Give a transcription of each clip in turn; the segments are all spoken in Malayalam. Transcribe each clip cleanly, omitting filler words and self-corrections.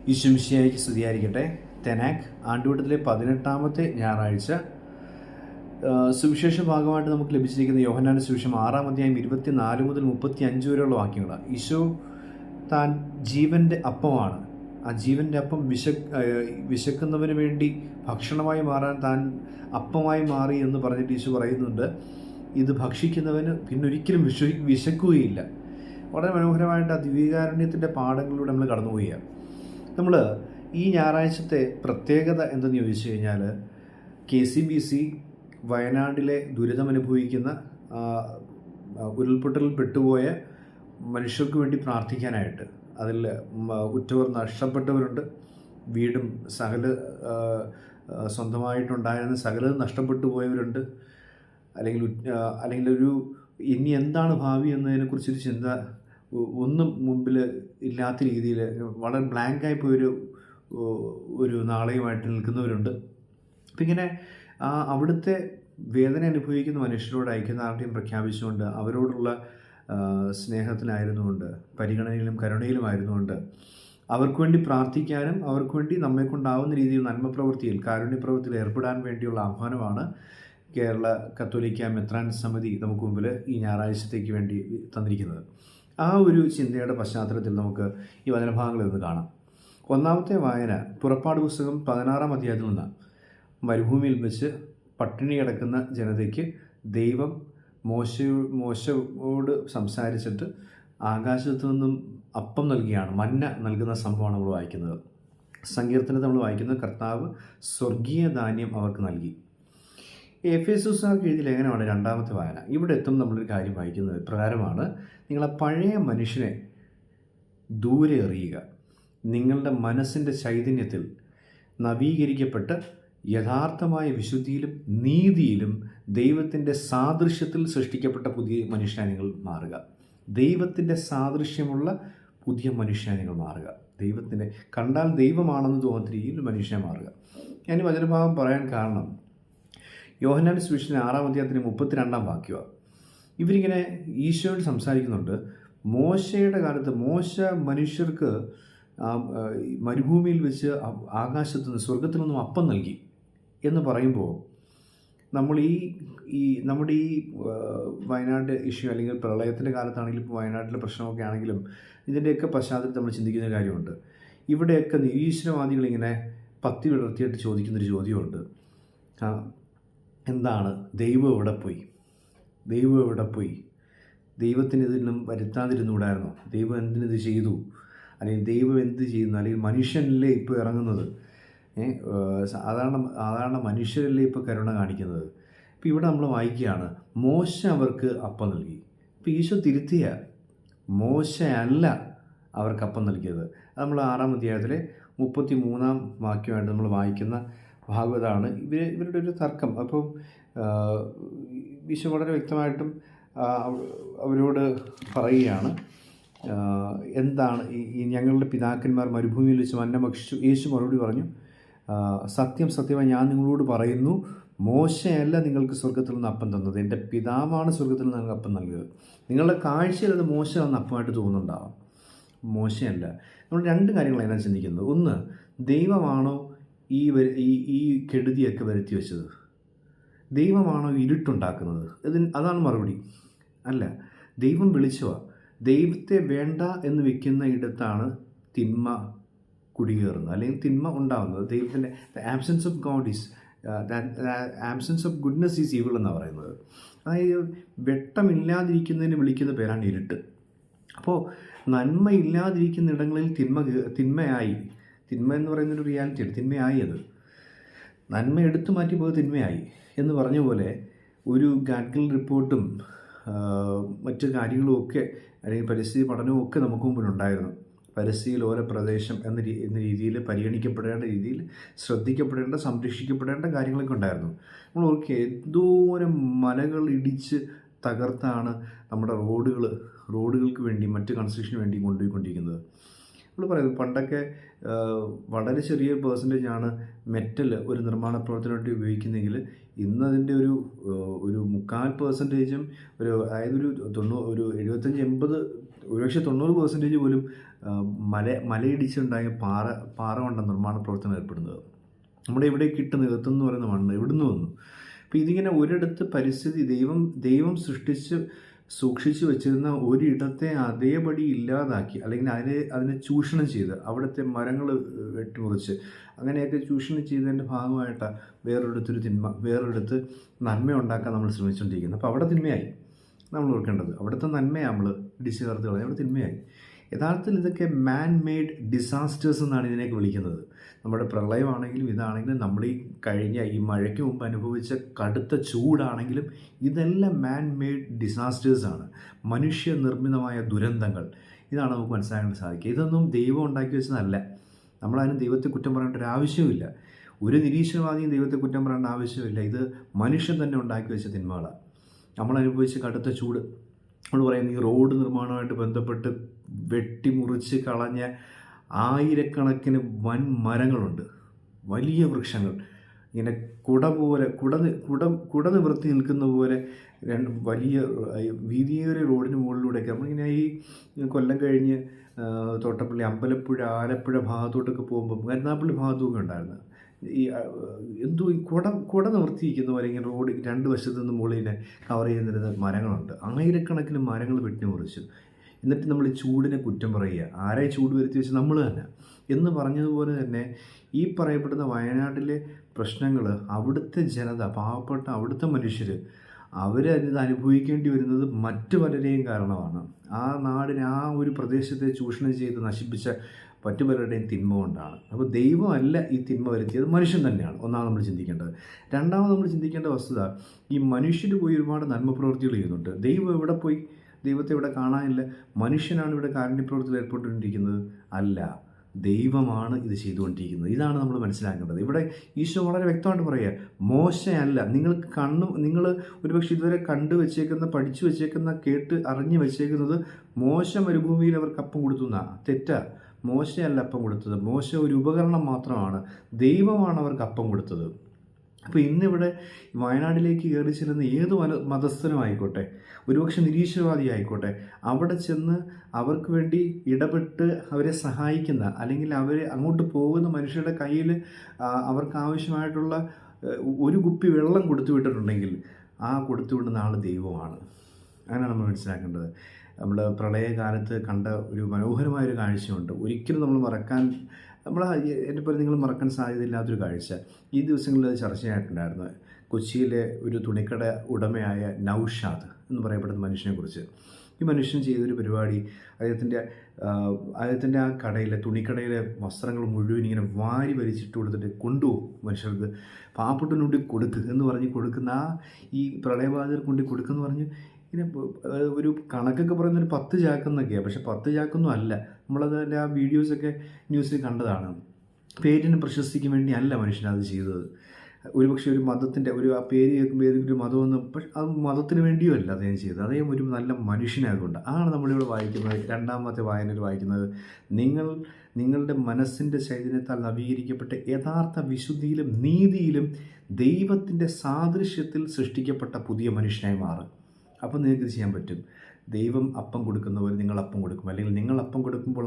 ഈശോമിശിഹായ്ക്ക് സ്തുതിയായിരിക്കട്ടെ. തെനാക്ക് ആണ്ടുവട്ടത്തിലെ 18ാമത്തെ ഞായറാഴ്ച സുവിശേഷ ഭാഗമായിട്ട് നമുക്ക് ലഭിച്ചിരിക്കുന്ന യോഹന്നാന്റെ സുവിശേഷം 6-ാം അധ്യായം 24 മുതൽ 35 വരെയുള്ള വാക്യങ്ങളാണ്. ഈശോ താൻ ജീവൻ്റെ അപ്പമാണ്. ആ ജീവൻ്റെ അപ്പം വിശക്കുന്നവന് വേണ്ടി ഭക്ഷണമായി മാറാൻ താൻ അപ്പമായി മാറി എന്ന് പറഞ്ഞിട്ട് ഈശോ പറയുന്നുണ്ട്, ഇത് ഭക്ഷിക്കുന്നവന് പിന്നൊരിക്കലും വിശക്കുകയില്ല. വളരെ മനോഹരമായിട്ട് ആ ദിവ്യകാരുണ്യത്തിൻ്റെ പാഠങ്ങളിലൂടെ നമ്മൾ കടന്നുപോവുകയാണ്. നമ്മൾ ഈ ഞായറാഴ്ചത്തെ പ്രത്യേകത എന്തെന്ന് ചോദിച്ചു കഴിഞ്ഞാൽ, KCBC വയനാട്ടിലെ ദുരിതമനുഭവിക്കുന്ന ഉരുൾപൊട്ടലിൽ പെട്ടുപോയ മനുഷ്യർക്ക് വേണ്ടി പ്രാർത്ഥിക്കാനായിട്ട്, അതിൽ ഉറ്റവർ നഷ്ടപ്പെട്ടവരുണ്ട്, വീടും സ്വന്തമായിട്ടുണ്ടായിരുന്ന സകലതും നഷ്ടപ്പെട്ടു പോയവരുണ്ട്, അല്ലെങ്കിൽ ഒരു ഇനി എന്താണ് ഭാവി എന്നതിനെക്കുറിച്ചൊരു ചിന്ത ഒന്നും മുമ്പിൽ ഇല്ലാത്ത രീതിയിൽ വളരെ ബ്ലാങ്കായി പോയൊരു നാളെയുമായിട്ട് നിൽക്കുന്നവരുണ്ട്. അപ്പം ഇങ്ങനെ അവിടുത്തെ വേദന അനുഭവിക്കുന്ന മനുഷ്യരോട് ഐക്യദാർഢ്യം പ്രഖ്യാപിച്ചുകൊണ്ട്, അവരോടുള്ള സ്നേഹത്തിലായിരുന്നുകൊണ്ട്, പരിഗണനയിലും കരുണയിലുമായിരുന്നുകൊണ്ട് അവർക്ക് വേണ്ടി പ്രാർത്ഥിക്കാനും അവർക്ക് വേണ്ടി നമ്മെക്കൊണ്ടാവുന്ന രീതിയിൽ നന്മപ്രവൃത്തിയിൽ, കാരുണ്യപ്രവൃത്തിയിൽ ഏർപ്പെടാൻ വേണ്ടിയുള്ള ആഹ്വാനമാണ് കേരള കത്തോലിക്ക മെത്രാൻ സമിതി നമുക്ക് മുമ്പിൽ ഈ ഞായറാഴ്ചത്തേക്ക് വേണ്ടി തന്നിരിക്കുന്നത്. ആ ഒരു ചിന്തയുടെ പശ്ചാത്തലത്തിൽ നമുക്ക് ഈ വചനഭാഗങ്ങളിൽ നിന്ന് കാണാം. ഒന്നാമത്തെ വായന പുറപ്പാട് പുസ്തകം 16-ാം അധ്യായത്തിൽ നിന്ന്. മരുഭൂമിയിൽ വെച്ച് പട്ടിണി കിടക്കുന്ന ജനതയ്ക്ക് ദൈവം മോശയോട് സംസാരിച്ചിട്ട് ആകാശത്തു നിന്നും അപ്പം നൽകിയാണ്, മന്ന നൽകുന്ന സംഭവമാണ് നമ്മൾ വായിക്കുന്നത്. സങ്കീർത്തനത്തിൽ നമ്മൾ വായിക്കുന്നത്, കർത്താവ് സ്വർഗീയ ധാന്യം അവർക്ക് നൽകി. എഫേസുസാർക്ക് എഴുതിയ ലേഖനമാണ് 2ാമത്തെ വായന. ഇവിടെ എത്തും നമ്മളൊരു കാര്യം വായിക്കുന്നത് പ്രകാരമാണ്, നിങ്ങളെ പഴയ മനുഷ്യനെ ദൂരെ എറിയുക, നിങ്ങളുടെ മനസ്സിൻ്റെ ചൈതന്യത്തിൽ നവീകരിക്കപ്പെട്ട് യഥാർത്ഥമായ വിശുദ്ധിയിലും നീതിയിലും ദൈവത്തിൻ്റെ സാദൃശ്യത്തിൽ സൃഷ്ടിക്കപ്പെട്ട പുതിയ മനുഷ്യനായി നിങ്ങൾ മാറുക. ദൈവത്തിൻ്റെ സാദൃശ്യമുള്ള പുതിയ മനുഷ്യനായി നിങ്ങൾ മാറുക. ദൈവത്തിൻ്റെ കണ്ടാൽ ദൈവമാണെന്ന് തോന്നുന്ന രീതിയിൽ മനുഷ്യനെ മാറുക. ഞാൻ ഈ വചനഭാഗം പറയാൻ കാരണം, യോഹന്നാന്റെ സുവിശേഷം 6-ാം അധ്യായത്തിന് 32-ാം വാക്യമാണ്. ഇവരിങ്ങനെ ഈശോയോട് സംസാരിക്കുന്നുണ്ട്. മോശയുടെ കാലത്ത് മോശ മനുഷ്യർക്ക് മരുഭൂമിയിൽ വെച്ച് ആകാശത്തു നിന്ന്, സ്വർഗത്തിൽ നിന്നും അപ്പം നൽകി എന്ന് പറയുമ്പോൾ, നമ്മൾ നമ്മുടെ ഈ വയനാട് ഇഷ്യൂ, അല്ലെങ്കിൽ പ്രളയത്തിൻ്റെ കാലത്താണെങ്കിലും ഇപ്പോൾ വയനാട്ടിലെ പ്രശ്നമൊക്കെ ആണെങ്കിലും ഇതിൻ്റെയൊക്കെ പശ്ചാത്തലത്തിൽ നമ്മൾ ചിന്തിക്കുന്ന കാര്യമുണ്ട്. ഇവിടെയൊക്കെ നിരീശ്വരവാദികളിങ്ങനെ പത്തി വിടർത്തിയിട്ട് ചോദിക്കുന്നൊരു ചോദ്യമുണ്ട്, എന്താണ് ദൈവം എവിടെ പോയി? ദൈവം എവിടെ പോയി? ദൈവത്തിന് ഇതിനും വരുത്താതിരുന്നുകൂടായിരുന്നോ? ദൈവം എന്തിനിത് ചെയ്തു? അല്ലെങ്കിൽ ദൈവം എന്ത് ചെയ്യുന്നു? അല്ലെങ്കിൽ മനുഷ്യനല്ലേ ഇപ്പോൾ ഇറങ്ങുന്നത്? സാധാരണ മനുഷ്യരല്ലേ ഇപ്പോൾ കരുണ കാണിക്കുന്നത്? ഇപ്പോൾ ഇവിടെ നമ്മൾ വായിക്കുകയാണ്, മോശ അവർക്ക് അപ്പം നൽകി. ഇപ്പോൾ ഈശോ തിരുത്തിയ, മോശ അല്ല അവർക്ക് അപ്പം നൽകിയത്. അത് നമ്മൾ 6-ാം അധ്യായത്തിലെ 33-ാം വാക്യമായിട്ട് നമ്മൾ വായിക്കുന്ന ഭാഗവതാണ്. ഇവരുടെ ഒരു തർക്കം. അപ്പം ഈശോ വളരെ വ്യക്തമായിട്ടും അവരോട് പറയുകയാണ്, എന്താണ് ഈ ഞങ്ങളുടെ പിതാക്കന്മാർ മരുഭൂമിയിൽ വെച്ച് മന്ന ഭക്ഷിച്ചു. യേശു മറുപടി പറഞ്ഞു, സത്യം സത്യമായി ഞാൻ നിങ്ങളോട് പറയുന്നു, മോശയല്ല നിങ്ങൾക്ക് സ്വർഗത്തിൽ നിന്ന് അപ്പം തന്നത്, എൻ്റെ പിതാവാണ് സ്വർഗത്തിൽ നിന്ന് നിങ്ങൾക്ക് അപ്പം നൽകുന്നത്. നിങ്ങളുടെ കാഴ്ചയിൽ അത് മോശ എന്ന അപ്പമായിട്ട് തോന്നുന്നുണ്ടാവാം, മോശയല്ല. നമ്മൾ രണ്ട് കാര്യങ്ങൾ അതിനാണ് ചിന്തിക്കുന്നത്. ഒന്ന്, ദൈവമാണോ ഈ കെടുതിയൊക്കെ വരുത്തി വെച്ചത്? ദൈവമാണോ ഇരുട്ടുണ്ടാക്കുന്നത്? അതാണ് മറുപടി. അല്ല, ദൈവം വിളിച്ചുവാ. ദൈവത്തെ വേണ്ട എന്ന് വെക്കുന്ന ഇടത്താണ് തിന്മ കുടികയറുന്നത്, അല്ലെങ്കിൽ തിന്മ ഉണ്ടാകുന്നത്. ദൈവത്തിൻ്റെ absence of God is absence of goodness is evil എന്നാണ് പറയുന്നത്. അതായത് വെട്ടമില്ലാതിരിക്കുന്നതിന് വിളിക്കുന്ന പേരാണ് ഇരുട്ട്. അപ്പോൾ നന്മ ഇല്ലാതിരിക്കുന്ന ഇടങ്ങളിൽ തിന്മയായി. തിന്മ എന്ന് പറയുന്നൊരു റിയാലിറ്റിയാണ്. തിന്മയായി. അത് നന്മ എടുത്തു മാറ്റി പോയത് തിന്മയായി എന്ന് പറഞ്ഞ പോലെ ഒരു ഗാഡ്ഗിൽ റിപ്പോർട്ടും മറ്റു കാര്യങ്ങളുമൊക്കെ, അല്ലെങ്കിൽ പരിസ്ഥിതി പഠനവും ഒക്കെ നമുക്ക് മുമ്പിലുണ്ടായിരുന്നു. പരിസ്ഥിതി ലോല പ്രദേശം എന്ന രീതിയിൽ പരിഗണിക്കപ്പെടേണ്ട രീതിയിൽ ശ്രദ്ധിക്കപ്പെടേണ്ട, സംരക്ഷിക്കപ്പെടേണ്ട കാര്യങ്ങളൊക്കെ ഉണ്ടായിരുന്നു. നമ്മൾ ഓർക്കുക, എന്തോരം മലകൾ ഇടിച്ച് തകർത്താണ് നമ്മുടെ റോഡുകൾക്ക് വേണ്ടി, മറ്റ് കൺസ്ട്രക്ഷന് വേണ്ടി കൊണ്ടുപോയിക്കൊണ്ടിരിക്കുന്നത്. നമ്മൾ പറയുന്നത്, പണ്ടൊക്കെ വളരെ ചെറിയ പെർസെൻറ്റേജാണ് മെറ്റൽ ഒരു നിർമ്മാണ പ്രവർത്തനമായിട്ട് ഉപയോഗിക്കുന്നതെങ്കിൽ ഇന്നതിൻ്റെ ഒരു 3/4%, അതായത് ഒരു 75-80 ഒരുപക്ഷെ 90% പോലും മലയിടിച്ചുണ്ടായ പാറ കൊണ്ട നിർമ്മാണ പ്രവർത്തനം ഏർപ്പെടുന്നത്. നമ്മുടെ ഇവിടെ എത്തുമെന്ന് പറയുന്ന മണ്ണ് എവിടുന്ന് വന്നു? അപ്പോൾ ഇതിങ്ങനെ ഒരിടത്ത് പരിസ്ഥിതി ദൈവം സൂക്ഷിച്ച് വെച്ചിരുന്ന ഒരിടത്തെ അതേപടി ഇല്ലാതാക്കി, അല്ലെങ്കിൽ അതിനെ ചൂഷണം ചെയ്ത് അവിടുത്തെ മരങ്ങൾ വെട്ടിമുറിച്ച് അങ്ങനെയൊക്കെ ചൂഷണം ചെയ്തതിൻ്റെ ഭാഗമായിട്ടാണ് വേറൊരിടത്ത് നന്മ ഉണ്ടാക്കാൻ നമ്മൾ ശ്രമിച്ചുകൊണ്ടിരിക്കുന്നത്. അപ്പോൾ അവിടെ തിന്മയായി. നമ്മൾ ഓർക്കേണ്ടത് അവിടുത്തെ നന്മയാണ് നമ്മൾ ഇടിച്ച് ചേർത്ത് കളഞ്ഞത്, അവിടെ തിന്മയായി. യഥാർത്ഥത്തിൽ ഇതൊക്കെ മാൻ മെയ്ഡ് ഡിസാസ്റ്റേഴ്സ് എന്നാണ് ഇതിനെയൊക്കെ വിളിക്കുന്നത്. നമ്മുടെ പ്രളയമാണെങ്കിലും ഇതാണെങ്കിലും നമ്മൾ ഈ മഴയ്ക്ക് മുമ്പ് അനുഭവിച്ച കടുത്ത ചൂടാണെങ്കിലും ഇതെല്ലാം മാൻ മെയ്ഡ് ഡിസാസ്റ്റേഴ്സാണ്, മനുഷ്യനിർമ്മിതമായ ദുരന്തങ്ങൾ. ഇതാണ് നമുക്ക് മനസ്സിലാക്കാൻ സാധിക്കുക. ഇതൊന്നും ദൈവം ഉണ്ടാക്കി വെച്ചതല്ല. നമ്മളതിന് ദൈവത്തെ കുറ്റം പറയേണ്ട ഒരു ആവശ്യവുമില്ല. ഒരു നിരീശ്വരവാദിയും ദൈവത്തെ കുറ്റം പറയേണ്ട ആവശ്യമില്ല. ഇത് മനുഷ്യൻ തന്നെ ഉണ്ടാക്കി വെച്ച തിന്മകളാണ്. നമ്മൾ അനുഭവിച്ച കടുത്ത ചൂട്, നമ്മൾ പറയുന്നത് ഈ റോഡ് നിർമ്മാണവുമായിട്ട് ബന്ധപ്പെട്ട് വെട്ടിമുറിച്ച് കളഞ്ഞ ആയിരക്കണക്കിന് വൻ മരങ്ങളുണ്ട്, വലിയ വൃക്ഷങ്ങൾ. ഇങ്ങനെ കുട നിവർത്തി നിൽക്കുന്ന പോലെ വലിയ വീതിയേറിയ റോഡിന് മുകളിലൂടെയൊക്കെ നമ്മളിങ്ങനെ ഈ കൊല്ലം കഴിഞ്ഞ് തോട്ടപ്പള്ളി, അമ്പലപ്പുഴ, ആലപ്പുഴ ഭാഗത്തോട്ടൊക്കെ പോകുമ്പം കരുനാഗപ്പള്ളി ഭാഗത്തുമൊക്കെ ഉണ്ടായിരുന്നു. ഈ കുട നിവർത്തിയിരിക്കുന്ന പോലെ ഇങ്ങനെ റോഡ് രണ്ട് വശത്തു നിന്ന് മുകളിൽ കവർ ചെയ്യുന്നിരുന്ന മരങ്ങളുണ്ട്. ആയിരക്കണക്കിന് മരങ്ങൾ വെട്ടിമുറിച്ചു. എന്നിട്ട് നമ്മൾ ഈ ചൂടിനെ കുറ്റം പറയുക. ആരെ ചൂട് വരുത്തി വെച്ച്? നമ്മൾ തന്നെ. എന്ന് പറഞ്ഞതുപോലെ തന്നെ ഈ പറയപ്പെടുന്ന വയനാട്ടിലെ പ്രശ്നങ്ങൾ അവിടുത്തെ ജനത, പാവപ്പെട്ട അവിടുത്തെ മനുഷ്യർ, അവരത് അനുഭവിക്കേണ്ടി വരുന്നത് മറ്റു പലരെയും കാരണമാണ്. ആ നാടിനെ, ആ ഒരു പ്രദേശത്തെ ചൂഷണം ചെയ്ത് നശിപ്പിച്ച മറ്റു പലരുടെയും തിന്മ കൊണ്ടാണ്. അപ്പോൾ ദൈവമല്ല ഈ തിന്മ വരുത്തിയത്, മനുഷ്യൻ തന്നെയാണ്. ഒന്നാമത് നമ്മൾ ചിന്തിക്കേണ്ടത്. രണ്ടാമത് നമ്മൾ ചിന്തിക്കേണ്ട വസ്തുത, ഈ മനുഷ്യർ പോയി ഒരുപാട് നന്മ പ്രവൃത്തികൾ ചെയ്യുന്നുണ്ട്. ദൈവം എവിടെ പോയി? ദൈവത്തെ ഇവിടെ കാണാനില്ല. മനുഷ്യനാണ് ഇവിടെ കാരുണ്യപ്രവൃത്തിയിൽ ഏർപ്പെട്ടുകൊണ്ടിരിക്കുന്നത്? അല്ല, ദൈവമാണ് ഇത് ചെയ്തുകൊണ്ടിരിക്കുന്നത്. ഇതാണ് നമ്മൾ മനസ്സിലാക്കേണ്ടത്. ഇവിടെ ഈശോ വളരെ വ്യക്തമായിട്ട് പറയുക, മോശയല്ല. നിങ്ങൾ ഒരുപക്ഷെ ഇതുവരെ കണ്ടു വെച്ചേക്കുന്ന, പഠിച്ചു വെച്ചേക്കുന്ന, കേട്ട് അറിഞ്ഞു വെച്ചേക്കുന്നത് മോശ മരുഭൂമിയിൽ അവർക്ക് അപ്പം കൊടുത്തു എന്നാണ്. തെറ്റാ. മോശയല്ല അപ്പം കൊടുത്തത്. മോശ ഒരു ഉപകരണം മാത്രമാണ്. ദൈവമാണ് അവർക്ക് അപ്പം കൊടുത്തത്. അപ്പോൾ ഇന്നിവിടെ വയനാട്ടിലേക്ക് കയറി ചെല്ലുന്ന ഏത് മതസ്ഥനുമായിക്കോട്ടെ, ഒരുപക്ഷെ നിരീശ്വരവാദി ആയിക്കോട്ടെ, അവിടെ ചെന്ന് അവർക്ക് വേണ്ടി ഇടപെട്ട് അവരെ സഹായിക്കുന്ന, അല്ലെങ്കിൽ അങ്ങോട്ട് പോകുന്ന മനുഷ്യരുടെ കയ്യിൽ അവർക്ക് ആവശ്യമായിട്ടുള്ള ഒരു കുപ്പി വെള്ളം കൊടുത്തു വിട്ടിട്ടുണ്ടെങ്കിൽ ആ കൊടുത്തു വിടുന്ന ആൾ ദൈവമാണ്. അങ്ങനെയാണ് നമ്മൾ മനസ്സിലാക്കേണ്ടത്. നമ്മൾ പ്രളയകാലത്ത് കണ്ട ഒരു മനോഹരമായൊരു കാഴ്ചയുണ്ട്. ഒരിക്കലും നമ്മൾ എൻ്റെ പോലെ നിങ്ങൾ മറക്കാൻ സാധ്യതയില്ലാത്തൊരു കാഴ്ച. ഈ ദിവസങ്ങളിൽ അത് ചർച്ചയായിട്ടുണ്ടായിരുന്നു. കൊച്ചിയിലെ ഒരു തുണിക്കട ഉടമയായ നൗഷാദ് എന്ന് പറയപ്പെടുന്ന മനുഷ്യനെക്കുറിച്ച്. ഈ മനുഷ്യൻ ചെയ്തൊരു പരിപാടി, അദ്ദേഹത്തിൻ്റെ ആ തുണിക്കടയിലെ വസ്ത്രങ്ങൾ മുഴുവൻ ഇങ്ങനെ വാരി വലിച്ചിട്ട് കൊടുത്തിട്ട് കൊണ്ടുപോകും. മനുഷ്യർക്ക് പാവപ്പെട്ടവനുകൊണ്ട് എന്ന് പറഞ്ഞ് കൊടുക്കുന്ന ഈ പ്രളയബാധിതർ കൊണ്ട് കൊടുക്കുമെന്ന് പറഞ്ഞ് ഇങ്ങനെ ഒരു കണക്കൊക്കെ പറയുന്നൊരു 10 ചാക്കെന്നൊക്കെയാണ്. പക്ഷെ 10 ചാക്കൊന്നും അല്ല. നമ്മളതിൻ്റെ ആ വീഡിയോസൊക്കെ ന്യൂസിൽ കണ്ടതാണ്. പേരിന് പ്രശസ്തിക്ക് വേണ്ടി അല്ല മനുഷ്യനത് ചെയ്തത്. ഒരുപക്ഷെ ഒരു മതത്തിൻ്റെ ആ പേര് കേൾക്കുമ്പോൾ ഏതെങ്കിലും ഒരു മതമൊന്നും, പക്ഷെ അത് മതത്തിന് വേണ്ടിയും അല്ല അദ്ദേഹം ചെയ്തത്. അദ്ദേഹം ഒരു നല്ല മനുഷ്യനായതുകൊണ്ട് ആണ് നമ്മളിവിടെ വായിക്കുന്നത്. രണ്ടാമത്തെ വായനയിൽ വായിക്കുന്നത്, നിങ്ങളുടെ മനസ്സിൻ്റെ ചൈതന്യത്താൽ നവീകരിക്കപ്പെട്ട യഥാർത്ഥ വിശുദ്ധിയിലും നീതിയിലും ദൈവത്തിൻ്റെ സാദൃശ്യത്തിൽ സൃഷ്ടിക്കപ്പെട്ട പുതിയ മനുഷ്യനായി മാറും. അപ്പം നിങ്ങൾക്ക് ഇത് ചെയ്യാൻ പറ്റും. ദൈവം അപ്പം കൊടുക്കുന്നവർ നിങ്ങൾ അപ്പം കൊടുക്കും, അല്ലെങ്കിൽ നിങ്ങൾ അപ്പം കൊടുക്കുമ്പോൾ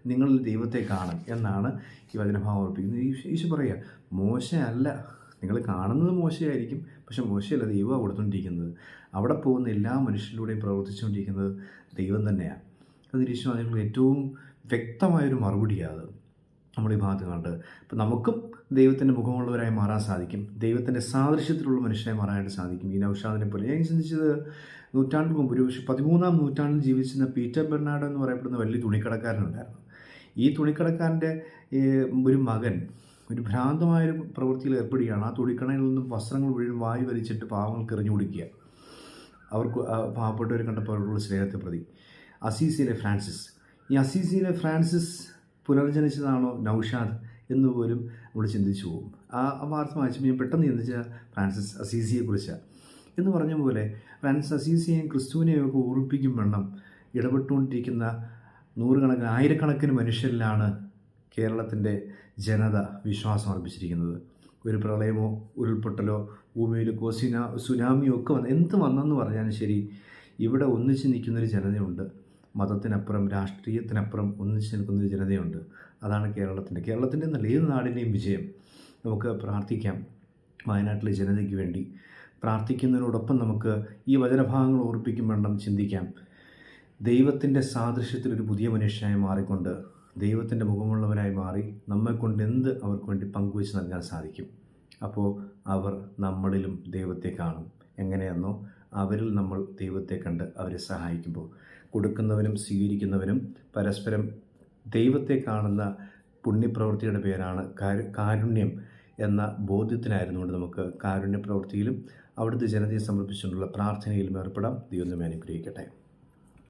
നിങ്ങളിൽ ദൈവത്തെ കാണും എന്നാണ് ഈ വചനഭാവം ഓർപ്പിക്കുന്നത്. ഈശോ പറയുക, മോശയല്ല. നിങ്ങൾ കാണുന്നത് മോശമായിരിക്കും, പക്ഷെ മോശമല്ല, ദൈവമാണ് കൊടുത്തുകൊണ്ടിരിക്കുന്നത്. അവിടെ പോകുന്ന എല്ലാ മനുഷ്യരിലൂടെയും പ്രവർത്തിച്ചുകൊണ്ടിരിക്കുന്നത് ദൈവം തന്നെയാണ്. അത് നിരീശ്വരവാദികൾക്ക് ഏറ്റവും വ്യക്തമായൊരു മറുപടിയാണ് നമ്മൾ ഈ ഭാഗത്ത് കണ്ടത്. അപ്പം നമുക്കും ദൈവത്തിൻ്റെ മുഖമുള്ളവരായി മാറാൻ സാധിക്കും, ദൈവത്തിൻ്റെ സാദൃശ്യത്തിലുള്ള മനുഷ്യരായി മാറാനായിട്ട് സാധിക്കും. ഈ നൗഷാദിനെ പോലെ ഞാൻ ചിന്തിച്ചത്, നൂറ്റാണ്ടിന് മുമ്പ് ഒരു 13-ാം നൂറ്റാണ്ടിൽ ജീവിച്ചിരുന്ന പീറ്റർ ബെർണാഡ് എന്ന് പറയപ്പെടുന്ന വലിയ തുണിക്കടക്കാരനുണ്ടായിരുന്നു. ഈ തുണിക്കടക്കാരൻ്റെ ഒരു മകൻ ഒരു ഭ്രാന്തമായൊരു പ്രവൃത്തിയിൽ ഏർപ്പെടുകയാണ്. ആ തുണിക്കടയിൽ നിന്നും വസ്ത്രങ്ങൾ മുഴുവൻ വാരി വലിച്ചിട്ട് പാവങ്ങൾക്ക് എറിഞ്ഞു കൊടുക്കുക. അവർക്ക് പാവപ്പെട്ടവരെ കണ്ടപ്പോൾ അവരുടെ സ്നേഹത്തെ പ്രതി. അസീസിയിലെ ഫ്രാൻസിസ് പുനർജനിച്ചതാണോ നൗഷാദ് എന്ന് പോലും നമ്മൾ ചിന്തിച്ചു പോകും. ആ വാർത്ത വായിച്ചപ്പോൾ ഞാൻ പെട്ടെന്ന് ചിന്തിച്ച ഫ്രാൻസിസ് അസീസിയെക്കുറിച്ചാണ്. എന്ന് പറഞ്ഞ പോലെ ഫ്രാൻസിസ് അസീസിയെയും ക്രിസ്തുവിനെയും ഒക്കെ ഓർപ്പിക്കും വണ്ണം ഇടപെട്ടുകൊണ്ടിരിക്കുന്ന ആയിരക്കണക്കിന് മനുഷ്യരിലാണ് കേരളത്തിൻ്റെ ജനത വിശ്വാസം അർപ്പിച്ചിരിക്കുന്നത്. ഒരു പ്രളയമോ ഉരുൾപൊട്ടലോ ഭൂമിയിലേക്കോ സുനാമിയോ ഒക്കെ എന്ത് വന്നെന്ന് പറഞ്ഞാലും ശരി, ഇവിടെ ഒന്നിച്ച് നിൽക്കുന്നൊരു ജനതയുണ്ട്. മതത്തിനപ്പുറം രാഷ്ട്രീയത്തിനപ്പുറം ഒന്നിച്ച് നിൽക്കുന്നൊരു ജനതയുണ്ട്. അതാണ് കേരളത്തിൻ്റെ എന്നല്ല ഏത് നാടിൻ്റെയും വിജയം. നമുക്ക് പ്രാർത്ഥിക്കാം വയനാട്ടിലെ ജനതയ്ക്ക് വേണ്ടി. പ്രാർത്ഥിക്കുന്നതിനോടൊപ്പം നമുക്ക് ഈ വചനഭാഗങ്ങൾ ഓർപ്പിക്കുമ്പോൾ ചിന്തിക്കാം, ദൈവത്തിൻ്റെ സാദൃശ്യത്തിലൊരു പുതിയ മനുഷ്യനായി മാറിക്കൊണ്ട് ദൈവത്തിൻ്റെ മുഖമുള്ളവരായി മാറി നമ്മെക്കൊണ്ട് എന്ത് അവർക്ക് വേണ്ടി പങ്കുവെച്ച് നൽകാൻ സാധിക്കും. അപ്പോൾ അവർ നമ്മളിലും ദൈവത്തെ കാണും. എങ്ങനെയെന്നോ അവരിൽ നമ്മൾ ദൈവത്തെ കണ്ട് അവരെ സഹായിക്കുമ്പോൾ കൊടുക്കുന്നവനും സ്വീകരിക്കുന്നവനും പരസ്പരം ദൈവത്തെ കാണുന്ന പുണ്യപ്രവൃത്തിയുടെ പേരാണ് കാരുണ്യം എന്ന ബോധ്യത്തിനായിരുന്നുകൊണ്ട് നമുക്ക് കാരുണ്യ പ്രവൃത്തിയിലും അവിടുത്തെ ജനതയെ സമർപ്പിച്ചുകൊണ്ടുള്ള പ്രാർത്ഥനയിലും ഏർപ്പെടാം. ദൈവം നമ്മെ അനുഗ്രഹിക്കട്ടെ.